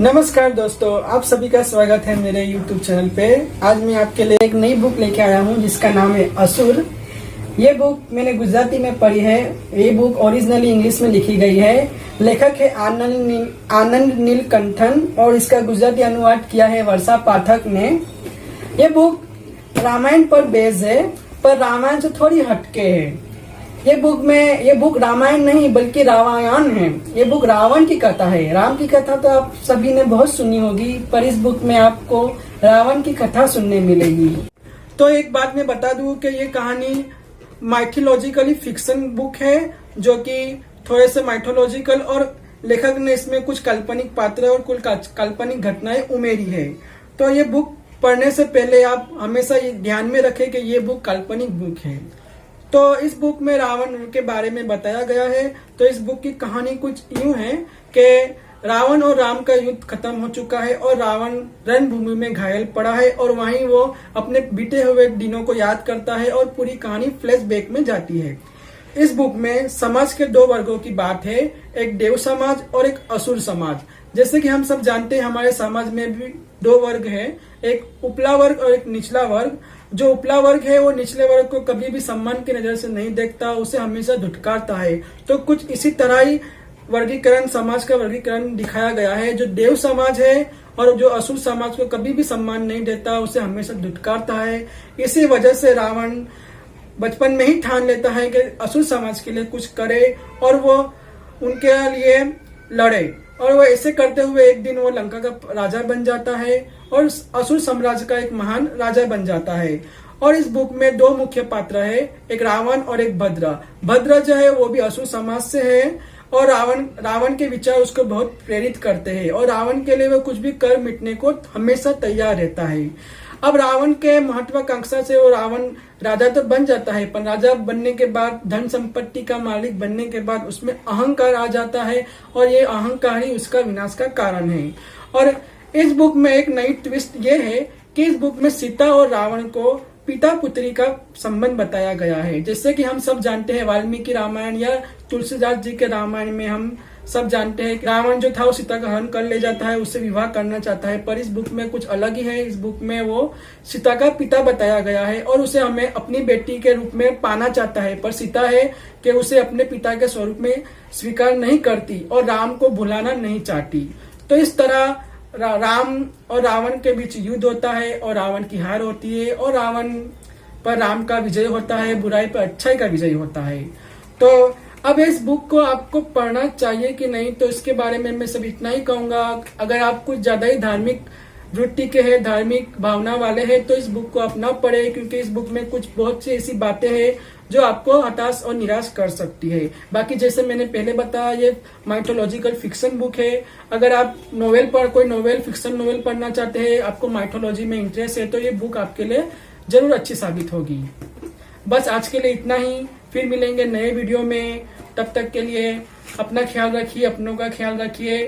नमस्कार दोस्तों, आप सभी का स्वागत है मेरे YouTube चैनल पे। आज मैं आपके लिए एक नई बुक लेके आया हूँ जिसका नाम है असुर। ये बुक मैंने गुजराती में पढ़ी है। ये बुक ओरिजिनली इंग्लिश में लिखी गई है। लेखक है आनंद नीलकंठन और इसका गुजराती अनुवाद किया है वर्षा पाठक ने। ये बुक रामायण पर बेस्ड है, पर रामायण से थोड़ी हटके है। ये बुक रामायण नहीं बल्कि रामायण है। ये बुक रावण की कथा है। राम की कथा तो आप सभी ने बहुत सुनी होगी, पर इस बुक में आपको रावण की कथा सुनने मिलेगी। तो एक बात मैं बता दूं कि ये कहानी माइथोलॉजिकली फिक्शन बुक है, जो कि थोड़े से माइथोलॉजिकल, और लेखक ने इसमें कुछ काल्पनिक पात्र और कुछ काल्पनिक घटनाएं उमेरी है। तो ये बुक पढ़ने से पहले आप हमेशा ये ध्यान में रखें कि ये बुक काल्पनिक बुक है। तो इस बुक में रावण के बारे में बताया गया है। तो इस बुक की कहानी कुछ यूं है कि रावण और राम का युद्ध खत्म हो चुका है और रावण रणभूमि में घायल पड़ा है और वहीं वो अपने बीते हुए दिनों को याद करता है और पूरी कहानी फ्लैशबैक में जाती है। इस बुक में समाज के दो वर्गों की बात है, एक देव समाज और एक असुर समाज। जैसे कि हम सब जानते हैं हमारे समाज में भी दो वर्ग है, एक उपला वर्ग और एक निचला वर्ग। जो उपला वर्ग है वो निचले वर्ग को कभी भी सम्मान की नजर से नहीं देखता, उसे हमेशा धुटकारता है। तो कुछ इसी तरह ही वर्गीकरण, समाज का वर्गीकरण दिखाया गया है। जो देव समाज है और जो असुर समाज को कभी भी सम्मान नहीं देता, उसे हमेशा धुटकारता है। इसी वजह से रावण बचपन में ही ठान लेता है कि असुर समाज के लिए कुछ करे और वो उनके लिए लड़े। और वो ऐसे करते हुए एक दिन वो लंका का राजा बन जाता है और असुर साम्राज्य का एक महान राजा बन जाता है। और इस बुक में दो मुख्य पात्र है, एक रावण और एक भद्र। भद्र जो है वो भी असुर समाज से है और रावण के विचार उसको बहुत प्रेरित करते हैं और रावण के लिए वो कुछ भी कर मिटने को हमेशा तैयार रहता है। अब रावण के महत्वाकांक्षा से वो रावण राजा तो बन जाता है, पर राजा बनने के बाद, धन संपत्ति का मालिक बनने के बाद उसमें अहंकार आ जाता है और ये अहंकार ही उसका विनाश का कारण है। और इस बुक में एक नई ट्विस्ट ये है कि इस बुक में सीता और रावण को पिता पुत्री का संबंध बताया गया है। जैसे कि हम सब जानते हैं वाल्मीकि रामायण या तुलसीदास जी के रामायण में हम सब जानते हैं कि रावण जो था वो सीता का हरण कर ले जाता है, उससे विवाह करना चाहता है। पर इस बुक में कुछ अलग ही है। इस बुक में वो सीता का पिता बताया गया है और उसे हमें अपनी बेटी के रूप में पाना चाहता है, पर सीता है कि उसे अपने पिता के स्वरूप में स्वीकार नहीं करती और राम को भुलाना नहीं चाहती। तो इस तरह राम और रावण के बीच युद्ध होता है और रावण की हार होती है और रावण पर राम का विजय होता है, बुराई पर अच्छाई का विजय होता है। तो अब इस बुक को आपको पढ़ना चाहिए कि नहीं, तो इसके बारे में मैं सब इतना ही कहूंगा। अगर आप कुछ ज्यादा ही धार्मिक वृत्ति के हैं, धार्मिक भावना वाले हैं, तो इस बुक को आप ना पढ़े, क्योंकि इस बुक में कुछ बहुत सी ऐसी बातें हैं जो आपको हताश और निराश कर सकती है। बाकी जैसे मैंने पहले बताया, ये माइथोलॉजिकल फिक्शन बुक है। अगर आप कोई फिक्शन नोवेल पढ़ना चाहते हैं, आपको माइथोलॉजी में इंटरेस्ट है, तो ये बुक आपके लिए जरूर अच्छी साबित होगी। बस आज के लिए इतना ही, फिर मिलेंगे नए वीडियो में। तब तक के लिए अपना ख्याल रखिए, अपनों का ख्याल रखिए।